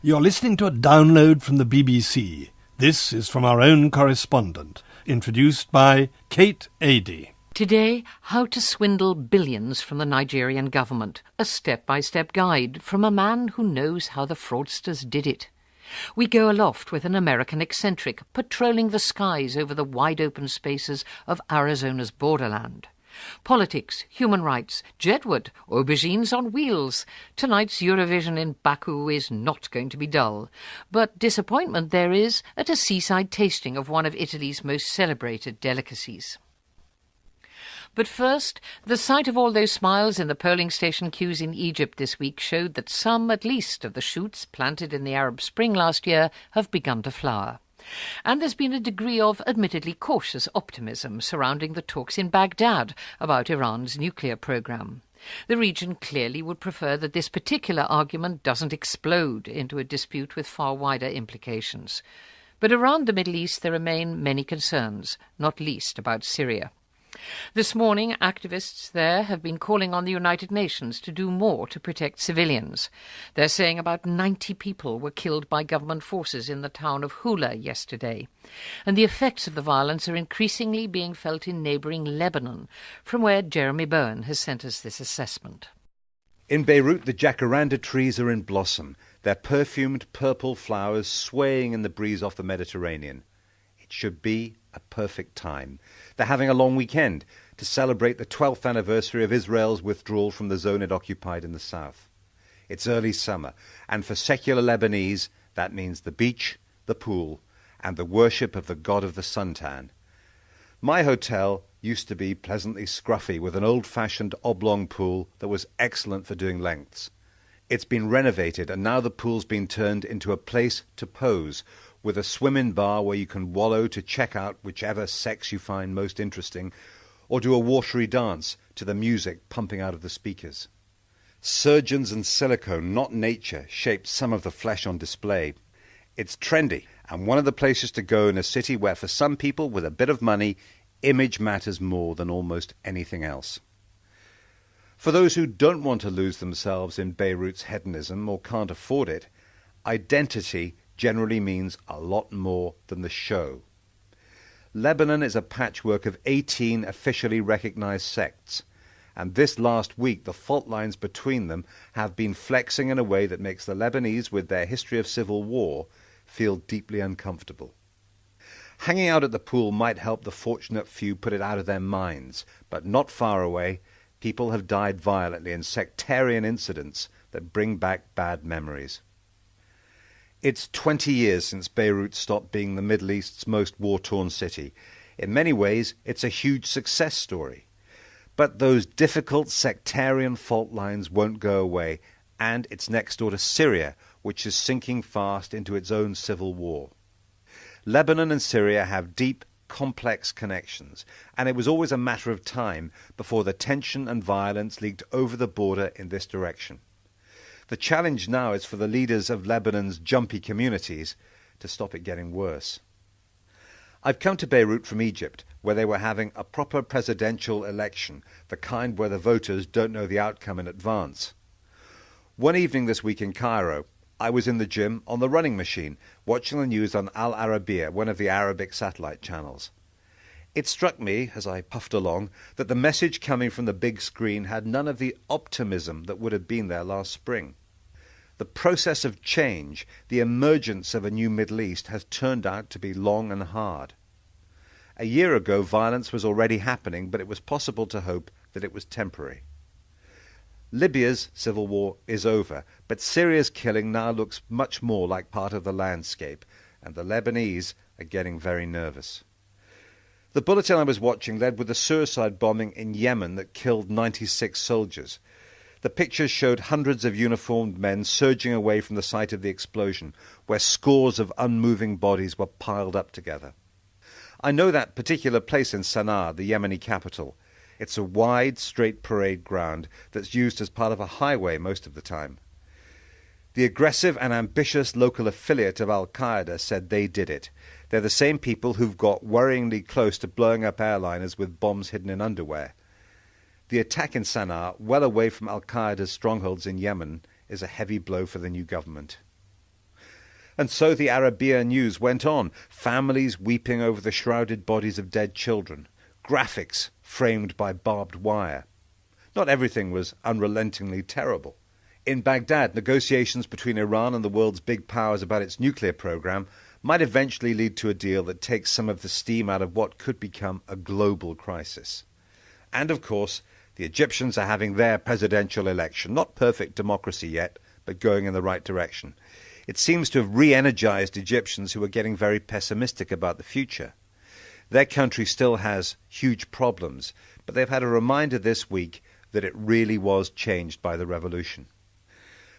You're listening to a download from the BBC. This is from our own correspondent, introduced by Kate Adie. Today, how to swindle billions from the Nigerian government. A step-by-step guide from a man who knows how the fraudsters did it. We go aloft with an American eccentric, patrolling the skies over the wide-open spaces of Arizona's borderland. Politics, human rights, jetwood, aubergines on wheels. Tonight's Eurovision in Baku is not going to be dull. But disappointment there is at a seaside tasting of one of Italy's most celebrated delicacies. But first, the sight of all those smiles in the polling station queues in Egypt this week showed that some, at least, of the shoots planted in the Arab Spring last year have begun to flower. And there's been a degree of admittedly cautious optimism surrounding the talks in Baghdad about Iran's nuclear program. The region clearly would prefer that this particular argument doesn't explode into a dispute with far wider implications. But around the Middle East there remain many concerns, not least about Syria. This morning, activists there have been calling on the United Nations to do more to protect civilians. They're saying about 90 people were killed by government forces in the town of Hula yesterday. And the effects of the violence are increasingly being felt in neighbouring Lebanon, from where Jeremy Bowen has sent us this assessment. In Beirut, the jacaranda trees are in blossom, their perfumed purple flowers swaying in the breeze off the Mediterranean. It should be a perfect time. They're having a long weekend to celebrate the 12th anniversary of Israel's withdrawal from the zone it occupied in the south. It's early summer, and for secular Lebanese, that means the beach, the pool, and the worship of the god of the suntan. My hotel used to be pleasantly scruffy with an old-fashioned oblong pool that was excellent for doing lengths. It's been renovated, and now the pool's been turned into a place to pose, with a swim-in bar where you can wallow to check out whichever sex you find most interesting, or do a watery dance to the music pumping out of the speakers. Surgeons and silicone, not nature, shaped some of the flesh on display. It's trendy, and one of the places to go in a city where for some people with a bit of money, image matters more than almost anything else. For those who don't want to lose themselves in Beirut's hedonism or can't afford it, identity generally means a lot more than the show. Lebanon is a patchwork of 18 officially recognized sects, and this last week the fault lines between them have been flexing in a way that makes the Lebanese, with their history of civil war, feel deeply uncomfortable. Hanging out at the pool might help the fortunate few put it out of their minds, but not far away, people have died violently in sectarian incidents that bring back bad memories. It's 20 years since Beirut stopped being the Middle East's most war-torn city. In many ways, it's a huge success story. But those difficult sectarian fault lines won't go away, and it's next door to Syria, which is sinking fast into its own civil war. Lebanon and Syria have deep, complex connections, and it was always a matter of time before the tension and violence leaked over the border in this direction. The challenge now is for the leaders of Lebanon's jumpy communities to stop it getting worse. I've come to Beirut from Egypt, where they were having a proper presidential election, the kind where the voters don't know the outcome in advance. One evening this week in Cairo, I was in the gym on the running machine, watching the news on Al Arabiya, one of the Arabic satellite channels. It struck me, as I puffed along, that the message coming from the big screen had none of the optimism that would have been there last spring. The process of change, the emergence of a new Middle East, has turned out to be long and hard. A year ago, violence was already happening, but it was possible to hope that it was temporary. Libya's civil war is over, but Syria's killing now looks much more like part of the landscape, and the Lebanese are getting very nervous. The bulletin I was watching led with a suicide bombing in Yemen that killed 96 soldiers. The pictures showed hundreds of uniformed men surging away from the site of the explosion, where scores of unmoving bodies were piled up together. I know that particular place in Sana'a, the Yemeni capital. It's a wide, straight parade ground that's used as part of a highway most of the time. The aggressive and ambitious local affiliate of Al-Qaeda said they did it. They're the same people who've got worryingly close to blowing up airliners with bombs hidden in underwear. The attack in Sana'a, well away from Al-Qaeda's strongholds in Yemen, is a heavy blow for the new government. And so the Arabia news went on, families weeping over the shrouded bodies of dead children, graphics framed by barbed wire. Not everything was unrelentingly terrible. In Baghdad, negotiations between Iran and the world's big powers about its nuclear program might eventually lead to a deal that takes some of the steam out of what could become a global crisis. And of course, the Egyptians are having their presidential election. Not perfect democracy yet, but going in the right direction. It seems to have re-energized Egyptians who are getting very pessimistic about the future. Their country still has huge problems, but they've had a reminder this week that it really was changed by the revolution.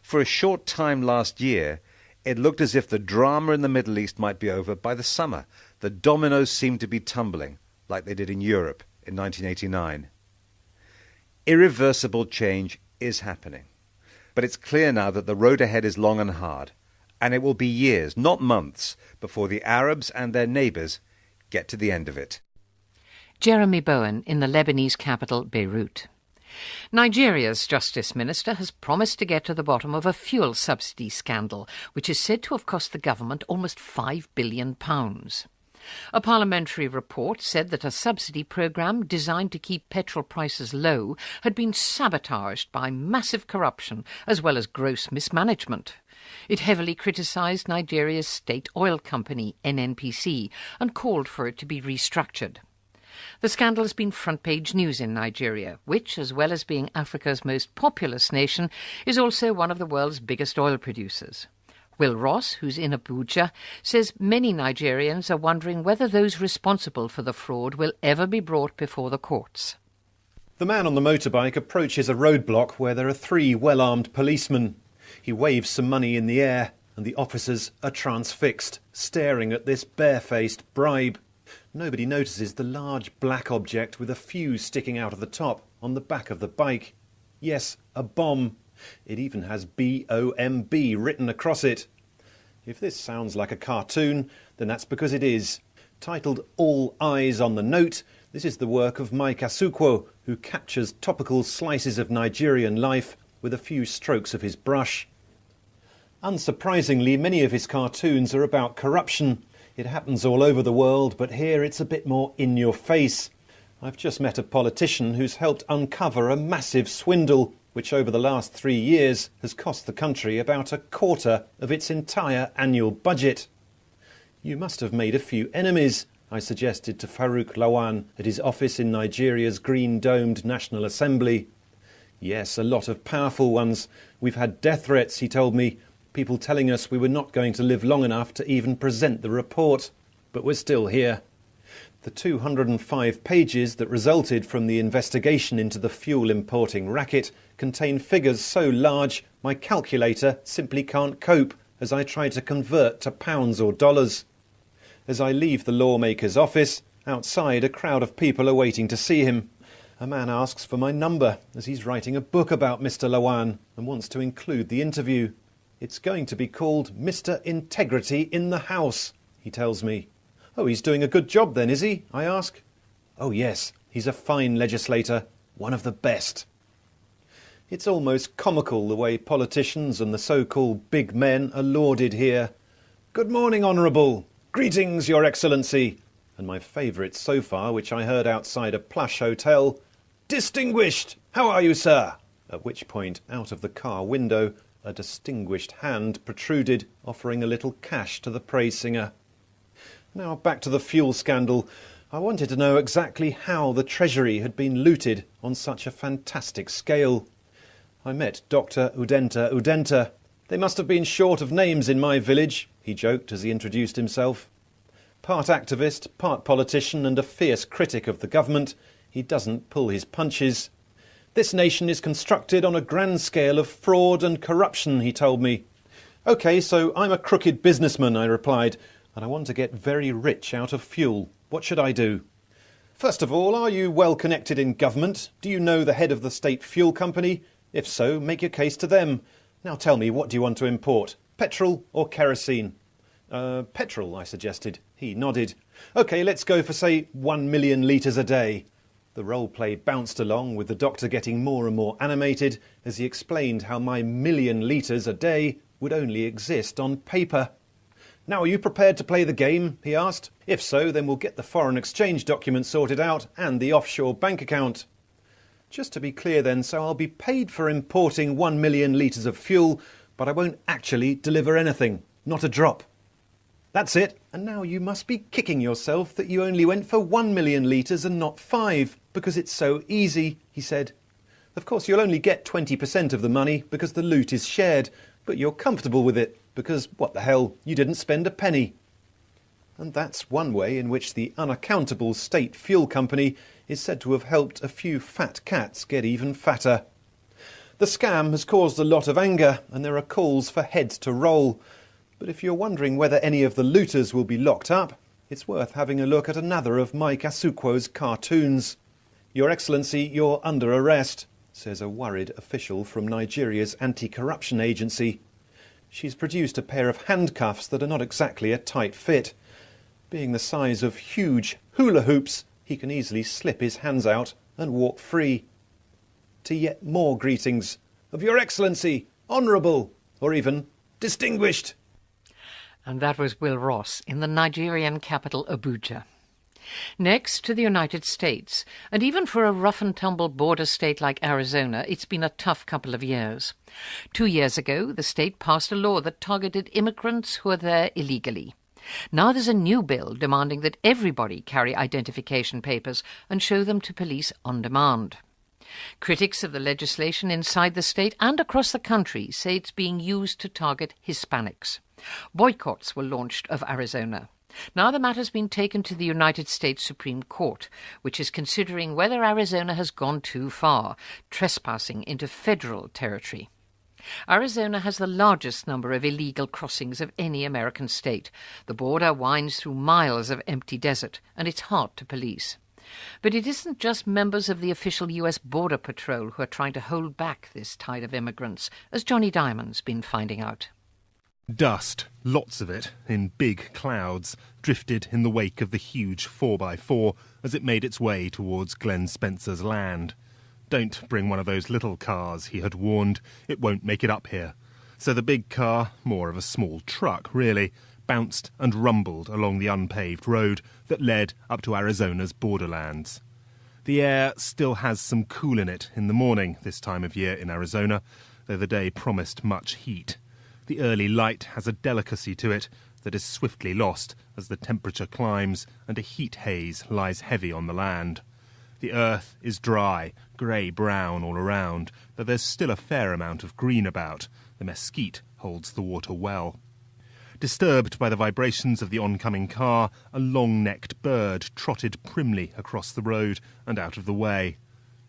For a short time last year, it looked as if the drama in the Middle East might be over by the summer. The dominoes seemed to be tumbling, like they did in Europe in 1989. Irreversible change is happening. But it's clear now that the road ahead is long and hard, and it will be years, not months, before the Arabs and their neighbours get to the end of it. Jeremy Bowen in the Lebanese capital, Beirut. Nigeria's Justice Minister has promised to get to the bottom of a fuel subsidy scandal, which is said to have cost the government almost £5 billion. A parliamentary report said that a subsidy programme designed to keep petrol prices low had been sabotaged by massive corruption as well as gross mismanagement. It heavily criticised Nigeria's state oil company, NNPC, and called for it to be restructured. The scandal has been front-page news in Nigeria, which, as well as being Africa's most populous nation, is also one of the world's biggest oil producers. Will Ross, who's in Abuja, says many Nigerians are wondering whether those responsible for the fraud will ever be brought before the courts. The man on the motorbike approaches a roadblock where there are 3 well-armed policemen. He waves some money in the air, and the officers are transfixed, staring at this barefaced bribe. Nobody notices the large black object with a fuse sticking out of the top on the back of the bike. Yes, a bomb. It even has B-O-M-B written across it. If this sounds like a cartoon, then that's because it is. Titled All Eyes on the Note, this is the work of Mike Asukwo, who captures topical slices of Nigerian life with a few strokes of his brush. Unsurprisingly, many of his cartoons are about corruption. It happens all over the world, but here it's a bit more in your face. I've just met a politician who's helped uncover a massive swindle, which over the last 3 years has cost the country about a quarter of its entire annual budget. You must have made a few enemies, I suggested to Farouk Lawan at his office in Nigeria's green-domed National Assembly. Yes, a lot of powerful ones. We've had death threats, he told me, people telling us we were not going to live long enough to even present the report. But we're still here. The 205 pages that resulted from the investigation into the fuel importing racket contain figures so large my calculator simply can't cope as I try to convert to pounds or dollars. As I leave the lawmaker's office, outside a crowd of people are waiting to see him. A man asks for my number as he's writing a book about Mr. Lawan and wants to include the interview. It's going to be called Mr. Integrity in the House, he tells me. Oh, he's doing a good job then, is he? I ask. Oh yes, he's a fine legislator, one of the best. It's almost comical the way politicians and the so-called big men are lauded here. Good morning, Honourable. Greetings, Your Excellency. And my favourite so far, which I heard outside a plush hotel. Distinguished! How are you, sir? At which point, out of the car window, a distinguished hand protruded, offering a little cash to the praise singer. Now back to the fuel scandal. I wanted to know exactly how the Treasury had been looted on such a fantastic scale. I met Dr. Udenta. They must have been short of names in my village, he joked as he introduced himself. Part activist, part politician and a fierce critic of the government, he doesn't pull his punches. This nation is constructed on a grand scale of fraud and corruption, he told me. OK, so I'm a crooked businessman, I replied, and I want to get very rich out of fuel. What should I do? First of all, are you well connected in government? Do you know the head of the state fuel company? If so, make your case to them. Now tell me, what do you want to import? Petrol or kerosene? Petrol, I suggested. He nodded. OK, let's go for, say, 1 million litres a day. The role-play bounced along, with the doctor getting more and more animated as he explained how my 1 million litres a day would only exist on paper. "Now, are you prepared to play the game?" he asked. "If so, then we'll get the foreign exchange documents sorted out and the offshore bank account." Just to be clear then, so I'll be paid for importing 1 million litres of fuel, but I won't actually deliver anything. Not a drop. That's it. And now you must be kicking yourself that you only went for 1 million litres and not 5, because it's so easy, he said. Of course, you'll only get 20% of the money because the loot is shared, but you're comfortable with it because, what the hell, you didn't spend a penny. And that's one way in which the unaccountable state fuel company is said to have helped a few fat cats get even fatter. The scam has caused a lot of anger, and there are calls for heads to roll. But if you're wondering whether any of the looters will be locked up, it's worth having a look at another of Mike Asukwo's cartoons. "Your Excellency, you're under arrest," says a worried official from Nigeria's anti-corruption agency. She's produced a pair of handcuffs that are not exactly a tight fit. Being the size of huge hula hoops, he can easily slip his hands out and walk free. To yet more greetings of Your Excellency, Honourable, or even Distinguished. And that was Will Ross in the Nigerian capital Abuja. Next to the United States, and even for a rough-and-tumble border state like Arizona, it's been a tough couple of years. 2 years ago, the state passed a law that targeted immigrants who are there illegally. Now there's a new bill demanding that everybody carry identification papers and show them to police on demand. Critics of the legislation inside the state and across the country say it's being used to target Hispanics. Boycotts were launched of Arizona. Now the matter's been taken to the United States Supreme Court, which is considering whether Arizona has gone too far, trespassing into federal territory. Arizona has the largest number of illegal crossings of any American state. The border winds through miles of empty desert, and it's hard to police. But it isn't just members of the official US Border Patrol who are trying to hold back this tide of immigrants, as Johnny Diamond's been finding out. Dust, lots of it, in big clouds, drifted in the wake of the huge 4x4 as it made its way towards Glenn Spencer's land. Don't bring one of those little cars, he had warned. It won't make it up here. So the big car, more of a small truck really, bounced and rumbled along the unpaved road that led up to Arizona's borderlands. The air still has some cool in it in the morning this time of year in Arizona, though the day promised much heat. The early light has a delicacy to it that is swiftly lost as the temperature climbs and a heat haze lies heavy on the land. The earth is dry, grey-brown all around, though there's still a fair amount of green about. The mesquite holds the water well. Disturbed by the vibrations of the oncoming car, a long-necked bird trotted primly across the road and out of the way.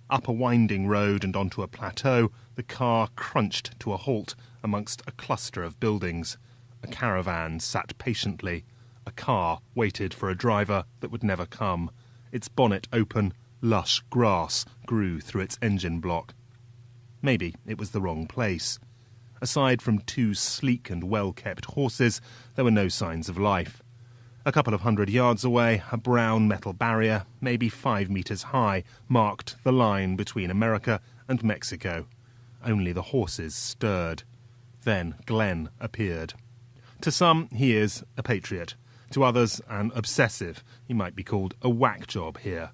Up a winding road and onto a plateau, the car crunched to a halt amongst a cluster of buildings. A caravan sat patiently. A car waited for a driver that would never come. Its bonnet open, lush grass grew through its engine block. Maybe it was the wrong place. Aside from 2 sleek and well-kept horses, there were no signs of life. A couple of 100 yards away, a brown metal barrier, maybe 5 metres high, marked the line between America and Mexico. Only the horses stirred. Then Glenn appeared. To some, he is a patriot. To others, an obsessive. He might be called a whack job here.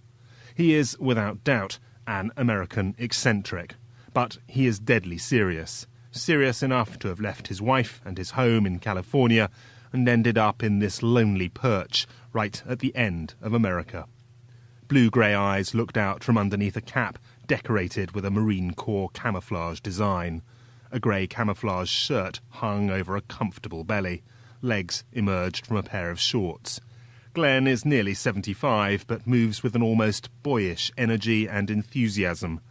He is, without doubt, an American eccentric. But he is deadly serious. Serious enough to have left his wife and his home in California and ended up in this lonely perch right at the end of America. Blue-grey eyes looked out from underneath a cap decorated with a Marine Corps camouflage design. A grey camouflage shirt hung over a comfortable belly. Legs emerged from a pair of shorts. Glenn is nearly 75, but moves with an almost boyish energy and enthusiasm.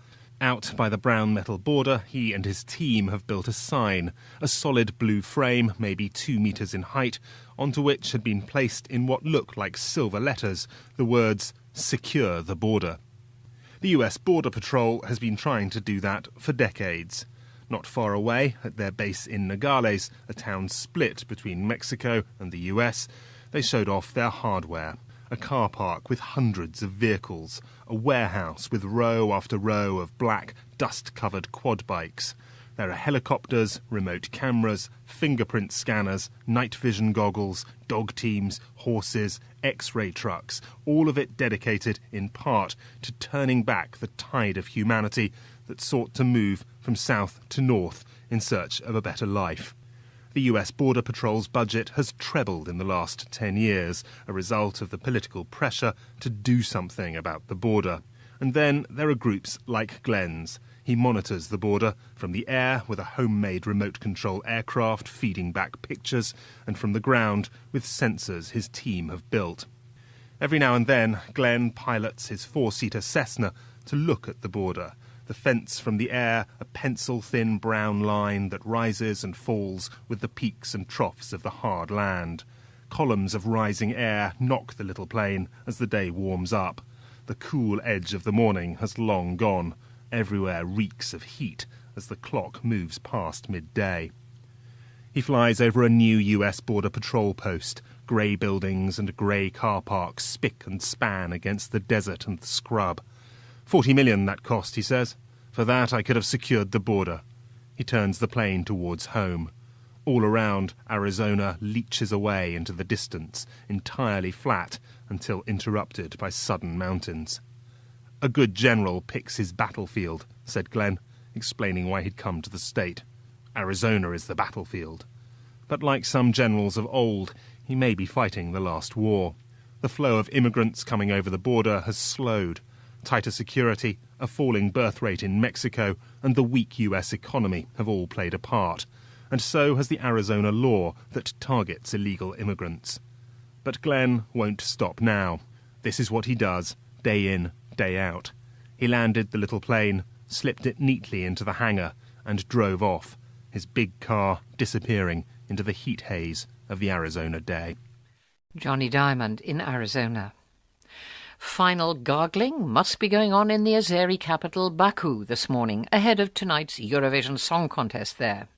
Out by the brown metal border, he and his team have built a sign, a solid blue frame, maybe 2 metres in height, onto which had been placed in what look like silver letters the words, "Secure the border." The US Border Patrol has been trying to do that for decades. Not far away, at their base in Nogales, a town split between Mexico and the US, they showed off their hardware. A car park with hundreds of vehicles, a warehouse with row after row of black, dust-covered quad bikes, There are helicopters, remote cameras, fingerprint scanners, night vision goggles, dog teams, horses, X-ray trucks, all of it dedicated in part to turning back the tide of humanity that sought to move from south to north in search of a better life. The US Border Patrol's budget has trebled in the last 10 years, a result of the political pressure to do something about the border. And then there are groups like Glenn's. He monitors the border from the air with a homemade remote control aircraft feeding back pictures, and from the ground with sensors his team have built. Every now and then, Glenn pilots his 4-seater Cessna to look at the border. The fence from the air, a pencil-thin brown line that rises and falls with the peaks and troughs of the hard land. Columns of rising air knock the little plane as the day warms up. The cool edge of the morning has long gone. Everywhere reeks of heat as the clock moves past midday. He flies over a new US Border Patrol post. Grey buildings and grey car parks spick and span against the desert and the scrub. 40 million that cost, he says. For that I could have secured the border. He turns the plane towards home. All around, Arizona leaches away into the distance, entirely flat until interrupted by sudden mountains. A good general picks his battlefield, said Glenn, explaining why he'd come to the state. Arizona is the battlefield. But like some generals of old, he may be fighting the last war. The flow of immigrants coming over the border has slowed. Tighter security, a falling birth rate in Mexico, and the weak US economy have all played a part. And so has the Arizona law that targets illegal immigrants. But Glenn won't stop now. This is what he does, day in, day out. He landed the little plane, slipped it neatly into the hangar, and drove off, his big car disappearing into the heat haze of the Arizona day. Johnny Diamond in Arizona. Final gargling must be going on in the Azeri capital Baku this morning, ahead of tonight's Eurovision Song Contest there.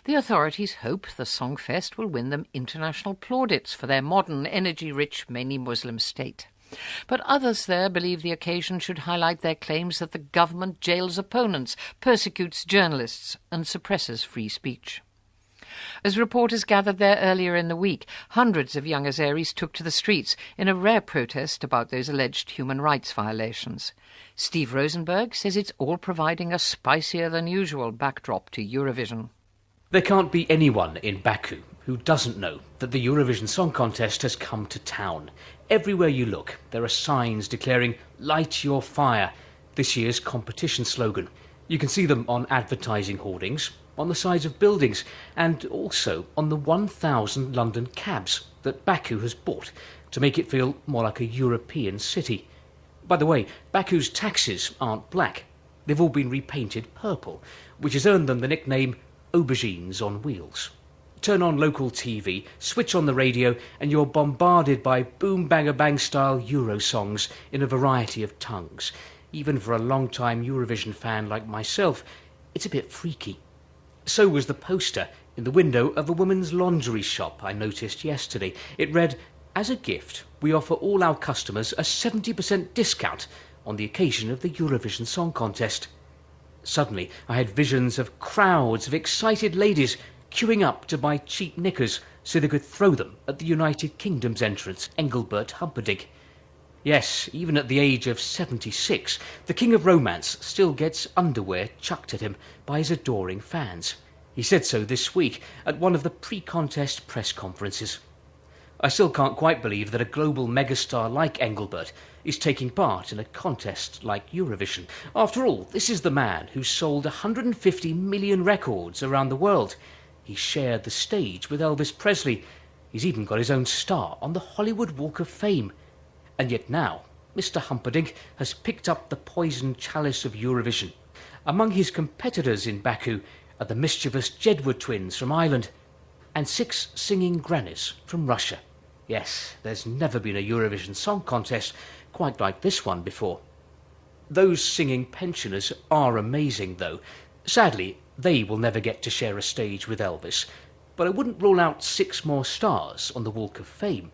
The authorities hope the Songfest will win them international plaudits for their modern, energy-rich, mainly Muslim state. But others there believe the occasion should highlight their claims that the government jails opponents, persecutes journalists, and suppresses free speech. As reporters gathered there earlier in the week, hundreds of young Azeris took to the streets in a rare protest about those alleged human rights violations. Steve Rosenberg says it's all providing a spicier-than-usual backdrop to Eurovision. There can't be anyone in Baku who doesn't know that the Eurovision Song Contest has come to town. Everywhere you look, there are signs declaring "Light your fire," this year's competition slogan. You can see them on advertising hoardings, on the sides of buildings, and also on the 1,000 London cabs that Baku has bought to make it feel more like a European city. By the way, Baku's taxis aren't black. They've all been repainted purple, which has earned them the nickname aubergines on wheels. Turn on local TV, switch on the radio, and you're bombarded by boom-bang-a-bang style Euro songs in a variety of tongues. Even for a long-time Eurovision fan like myself, it's a bit freaky. So was the poster in the window of a women's lingerie shop I noticed yesterday. It read, "As a gift, we offer all our customers a 70% discount on the occasion of the Eurovision Song Contest." Suddenly, I had visions of crowds of excited ladies queuing up to buy cheap knickers so they could throw them at the United Kingdom's entrance, Engelbert Humperdinck. Yes, even at the age of 76, the King of Romance still gets underwear chucked at him by his adoring fans. He said so this week at one of the pre-contest press conferences. I still can't quite believe that a global megastar like Engelbert is taking part in a contest like Eurovision. After all, this is the man who sold 150 million records around the world. He shared the stage with Elvis Presley. He's even got his own star on the Hollywood Walk of Fame. And yet now, Mr. Humperdinck has picked up the poisoned chalice of Eurovision. Among his competitors in Baku are the mischievous Jedward twins from Ireland and 6 singing grannies from Russia. Yes, there's never been a Eurovision Song Contest quite like this one before. Those singing pensioners are amazing, though. Sadly, they will never get to share a stage with Elvis, but I wouldn't rule out 6 more stars on the Walk of Fame.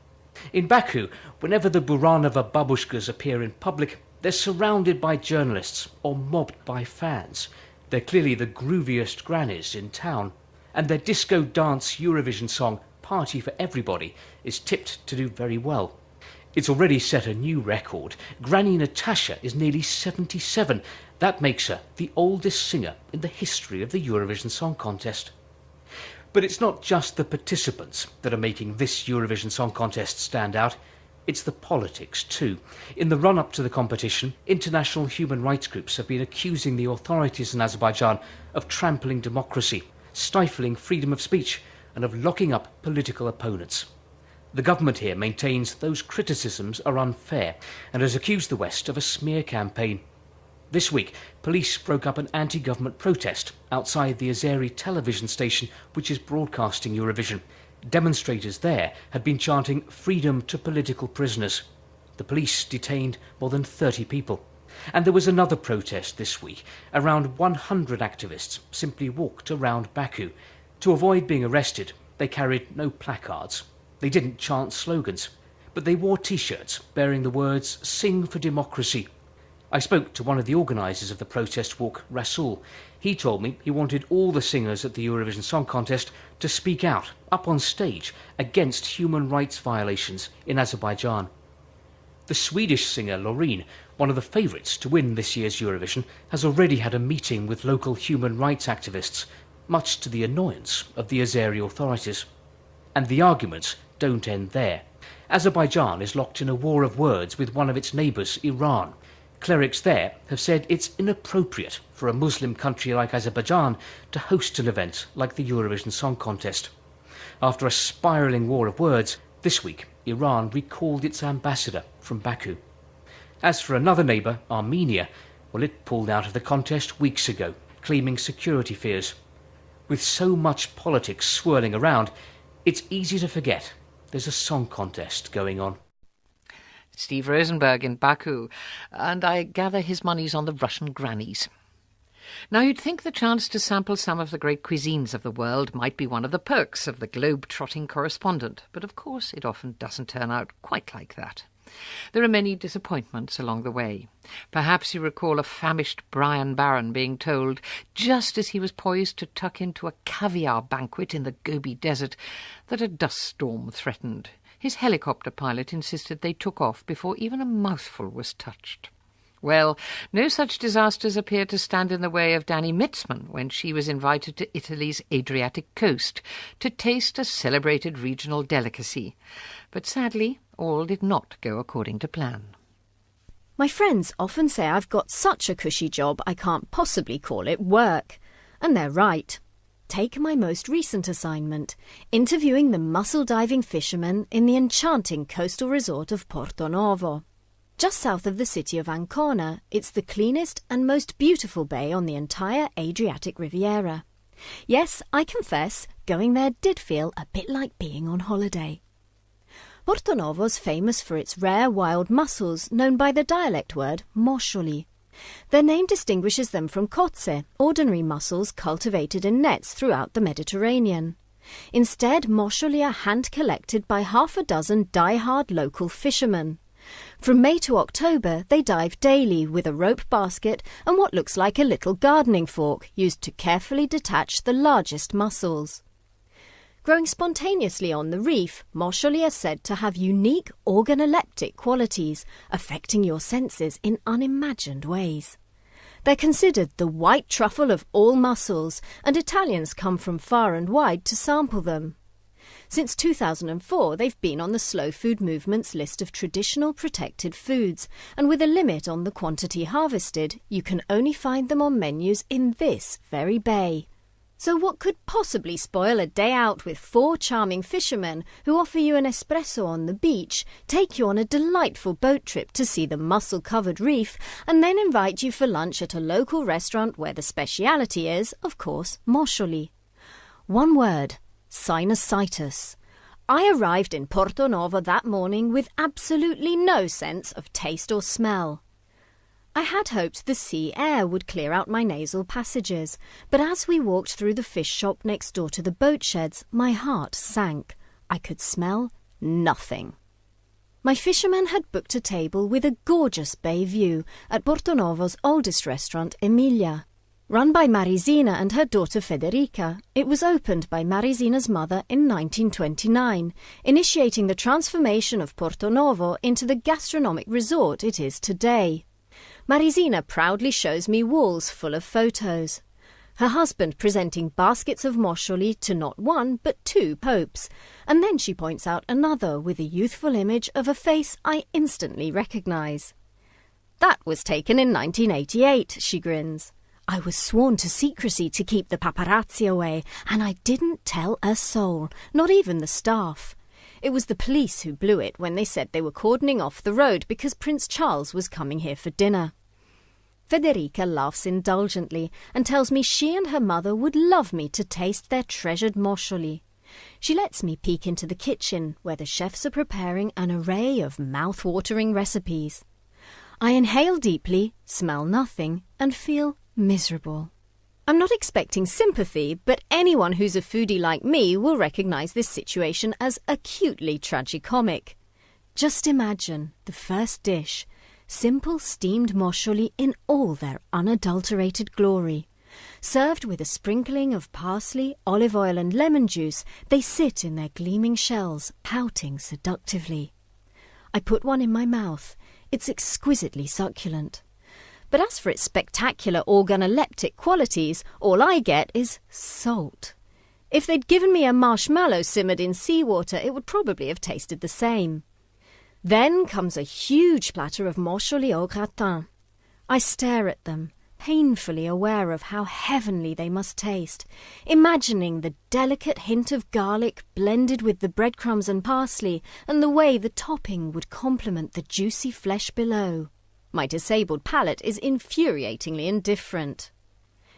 In Baku, whenever the Buranova babushkas appear in public, they're surrounded by journalists or mobbed by fans. They're clearly the grooviest grannies in town, and their disco dance Eurovision song Party for Everybody is tipped to do very well. It's already set a new record. Granny Natasha is nearly 77. That makes her the oldest singer in the history of the Eurovision Song Contest. But it's not just the participants that are making this Eurovision Song Contest stand out. It's the politics too. In the run-up to the competition, international human rights groups have been accusing the authorities in Azerbaijan of trampling democracy, stifling freedom of speech, and of locking up political opponents. The government here maintains those criticisms are unfair and has accused the West of a smear campaign. This week, police broke up an anti-government protest outside the Azeri television station which is broadcasting Eurovision. Demonstrators there had been chanting freedom to political prisoners. The police detained more than 30 people. And there was another protest this week. Around 100 activists simply walked around Baku. To avoid being arrested, they carried no placards. They didn't chant slogans, but they wore T-shirts bearing the words "Sing for Democracy." I spoke to one of the organisers of the protest walk, Rasul. He told me he wanted all the singers at the Eurovision Song Contest to speak out, up on stage, against human rights violations in Azerbaijan. The Swedish singer Loreen, one of the favourites to win this year's Eurovision, has already had a meeting with local human rights activists, much to the annoyance of the Azeri authorities. And the arguments don't end there. Azerbaijan is locked in a war of words with one of its neighbours, Iran. Clerics there have said it's inappropriate for a Muslim country like Azerbaijan to host an event like the Eurovision Song Contest. After a spiralling war of words, this week Iran recalled its ambassador from Baku. As for another neighbour, Armenia, well, it pulled out of the contest weeks ago, claiming security fears. With so much politics swirling around, it's easy to forget there's a song contest going on. Steve Rosenberg in Baku, and I gather his money's on the Russian grannies. Now, you'd think the chance to sample some of the great cuisines of the world might be one of the perks of the globe-trotting correspondent, but of course it often doesn't turn out quite like that. There are many disappointments along the way. Perhaps you recall a famished Brian Barron being told, just as he was poised to tuck into a caviar banquet in the Gobi Desert, that a dust storm threatened. His helicopter pilot insisted they took off before even a mouthful was touched. Well, no such disasters appeared to stand in the way of Danny Mitzman when she was invited to Italy's Adriatic coast to taste a celebrated regional delicacy. But sadly, all did not go according to plan. My friends often say I've got such a cushy job I can't possibly call it work. And they're right. Take my most recent assignment, interviewing the mussel-diving fishermen in the enchanting coastal resort of Porto Novo. Just south of the city of Ancona, it's the cleanest and most beautiful bay on the entire Adriatic Riviera. Yes, I confess, going there did feel a bit like being on holiday. Porto Novo's famous for its rare wild mussels, known by the dialect word moscioli. Their name distinguishes them from cozze, ordinary mussels cultivated in nets throughout the Mediterranean. Instead, moscioli are hand-collected by half a dozen die-hard local fishermen. From May to October, they dive daily with a rope basket and what looks like a little gardening fork used to carefully detach the largest mussels. Growing spontaneously on the reef, moscioli are said to have unique organoleptic qualities, affecting your senses in unimagined ways. They're considered the white truffle of all mussels, and Italians come from far and wide to sample them. Since 2004, they've been on the Slow Food Movement's list of traditional protected foods, and with a limit on the quantity harvested, you can only find them on menus in this very bay. So what could possibly spoil a day out with 4 charming fishermen who offer you an espresso on the beach, take you on a delightful boat trip to see the mussel-covered reef, and then invite you for lunch at a local restaurant where the speciality is, of course, moscioli? One word: sinusitis. I arrived in Porto Novo that morning with absolutely no sense of taste or smell. I had hoped the sea air would clear out my nasal passages, but as we walked through the fish shop next door to the boat sheds, my heart sank. I could smell nothing. My fisherman had booked a table with a gorgeous bay view at Porto Novo's oldest restaurant, Emilia. Run by Marizina and her daughter Federica, it was opened by Marizina's mother in 1929, initiating the transformation of Portonovo into the gastronomic resort it is today. Marizina proudly shows me walls full of photos. Her husband presenting baskets of moscioli to not one but two popes, and then she points out another with a youthful image of a face I instantly recognise. That was taken in 1988, she grins. I was sworn to secrecy to keep the paparazzi away, and I didn't tell a soul, not even the staff. It was the police who blew it when they said they were cordoning off the road because Prince Charles was coming here for dinner. Federica laughs indulgently and tells me she and her mother would love me to taste their treasured moscioli. She lets me peek into the kitchen where the chefs are preparing an array of mouth-watering recipes. I inhale deeply, smell nothing, and feel miserable. I'm not expecting sympathy, but anyone who's a foodie like me will recognise this situation as acutely tragicomic. Just imagine the first dish, simple steamed moscioli in all their unadulterated glory. Served with a sprinkling of parsley, olive oil and lemon juice, they sit in their gleaming shells, pouting seductively. I put one in my mouth. It's exquisitely succulent. But as for its spectacular organoleptic qualities, all I get is salt. If they'd given me a marshmallow simmered in seawater, it would probably have tasted the same. Then comes a huge platter of moscioli au gratin. I stare at them, painfully aware of how heavenly they must taste, imagining the delicate hint of garlic blended with the breadcrumbs and parsley, and the way the topping would complement the juicy flesh below. My disabled palate is infuriatingly indifferent.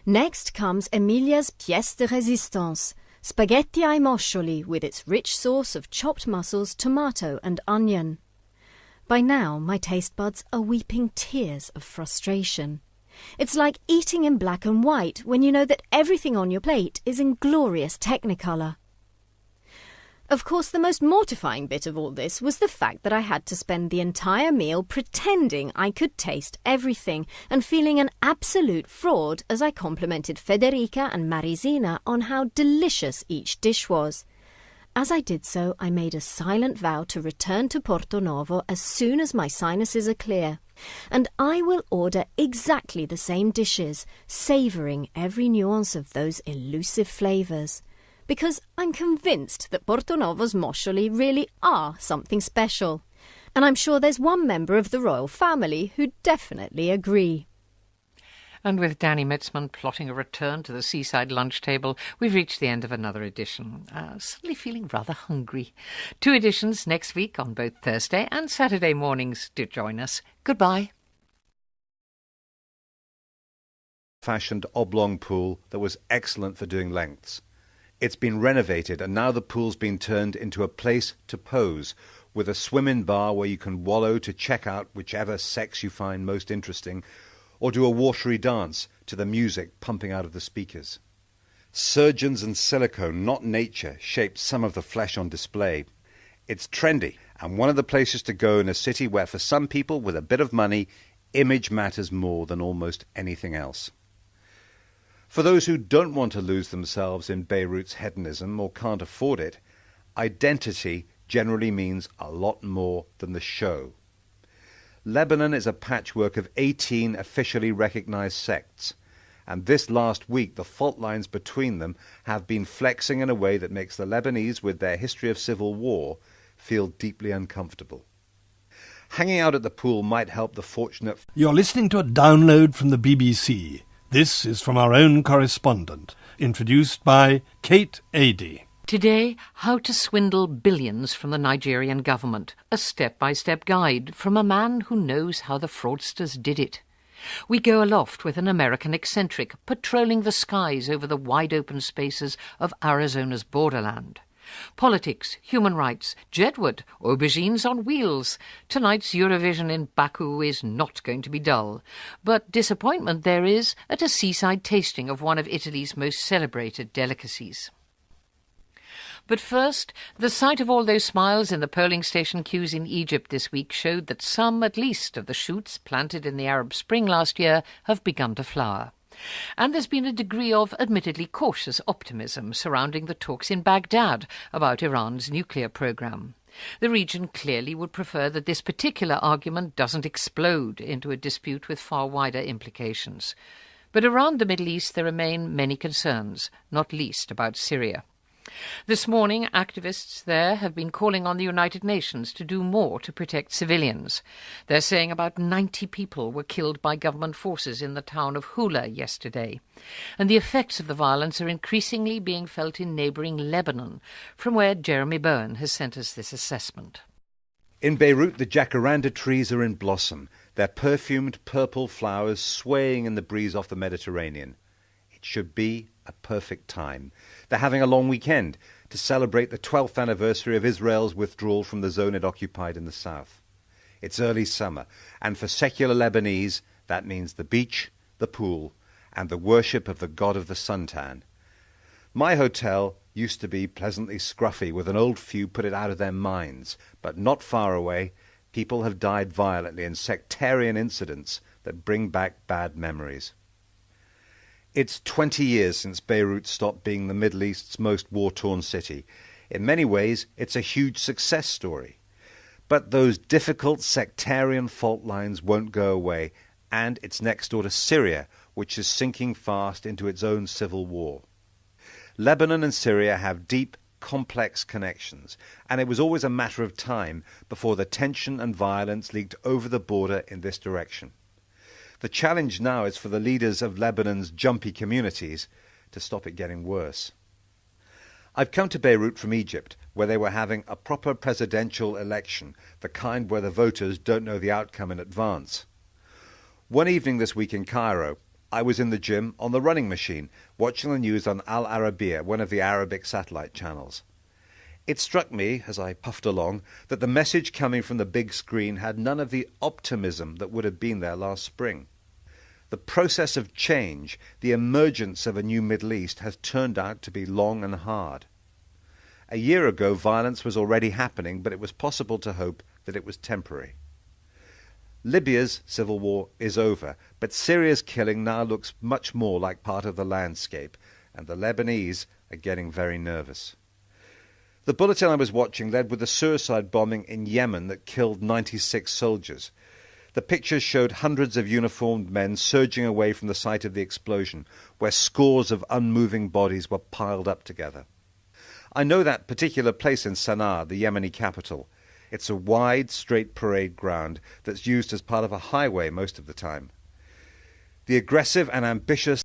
Next comes Emilia's pièce de résistance, spaghetti ai moscioli with its rich sauce of chopped mussels, tomato and onion. By now my taste buds are weeping tears of frustration. It's like eating in black and white when you know that everything on your plate is in glorious technicolor. Of course, the most mortifying bit of all this was the fact that I had to spend the entire meal pretending I could taste everything and feeling an absolute fraud as I complimented Federica and Marizina on how delicious each dish was. As I did so, I made a silent vow to return to Portonovo as soon as my sinuses are clear, and I will order exactly the same dishes, savouring every nuance of those elusive flavours, because I'm convinced that Portonovo's moscioli really are something special, and I'm sure there's one member of the royal family who'd definitely agree. And with Danny Metzman plotting a return to the Seaside lunch table, we've reached the end of another edition. Suddenly feeling rather hungry. 2 editions next week on both Thursday and Saturday mornings. Do join us. Goodbye. Fashioned oblong pool that was excellent for doing lengths. It's been renovated and now the pool's been turned into a place to pose, with a swim-in bar where you can wallow to check out whichever sex you find most interesting, or do a watery dance to the music pumping out of the speakers. Surgeons and silicone, not nature, shaped some of the flesh on display. It's trendy and one of the places to go in a city where for some people with a bit of money, image matters more than almost anything else. For those who don't want to lose themselves in Beirut's hedonism or can't afford it, identity generally means a lot more than the show. Lebanon is a patchwork of 18 officially recognized sects, and this last week the fault lines between them have been flexing in a way that makes the Lebanese, with their history of civil war, feel deeply uncomfortable. Hanging out at the pool might help the fortunate... You're listening to a download from the BBC. This is from our own correspondent, introduced by Kate Adie. Today, how to swindle billions from the Nigerian government. A step-by-step guide from a man who knows how the fraudsters did it. We go aloft with an American eccentric, patrolling the skies over the wide-open spaces of Arizona's borderland. Politics, human rights, jetwood, aubergines on wheels. Tonight's Eurovision in Baku is not going to be dull. But disappointment there is at a seaside tasting of one of Italy's most celebrated delicacies. But first, the sight of all those smiles in the polling station queues in Egypt this week showed that some, at least, of the shoots planted in the Arab Spring last year have begun to flower. And there's been a degree of admittedly cautious optimism surrounding the talks in Baghdad about Iran's nuclear program. The region clearly would prefer that this particular argument doesn't explode into a dispute with far wider implications. But around the Middle East there remain many concerns, not least about Syria. This morning, activists there have been calling on the United Nations to do more to protect civilians. They're saying about 90 people were killed by government forces in the town of Hula yesterday. And the effects of the violence are increasingly being felt in neighbouring Lebanon, from where Jeremy Bowen has sent us this assessment. In Beirut, the jacaranda trees are in blossom, their perfumed purple flowers swaying in the breeze off the Mediterranean. It should be a perfect time. They're having a long weekend to celebrate the 12th anniversary of Israel's withdrawal from the zone it occupied in the south. It's early summer, and for secular Lebanese, that means the beach, the pool, and the worship of the god of the suntan. My hotel used to be pleasantly scruffy, with an old few put it out of their minds, but not far away, people have died violently in sectarian incidents that bring back bad memories. It's 20 years since Beirut stopped being the Middle East's most war-torn city. In many ways, it's a huge success story. But those difficult sectarian fault lines won't go away, and it's next door to Syria, which is sinking fast into its own civil war. Lebanon and Syria have deep, complex connections, and it was always a matter of time before the tension and violence leaked over the border in this direction. The challenge now is for the leaders of Lebanon's jumpy communities to stop it getting worse. I've come to Beirut from Egypt, where they were having a proper presidential election, the kind where the voters don't know the outcome in advance. One evening this week in Cairo, I was in the gym on the running machine, watching the news on Al Arabiya, one of the Arabic satellite channels. It struck me, as I puffed along, that the message coming from the big screen had none of the optimism that would have been there last spring. The process of change, the emergence of a new Middle East, has turned out to be long and hard. A year ago, violence was already happening, but it was possible to hope that it was temporary. Libya's civil war is over, but Syria's killing now looks much more like part of the landscape, and the Lebanese are getting very nervous. The bulletin I was watching led with the suicide bombing in Yemen that killed 96 soldiers. The pictures showed hundreds of uniformed men surging away from the site of the explosion, where scores of unmoving bodies were piled up together. I know that particular place in Sana'a, the Yemeni capital. It's a wide, straight parade ground that's used as part of a highway most of the time. The aggressive and ambitious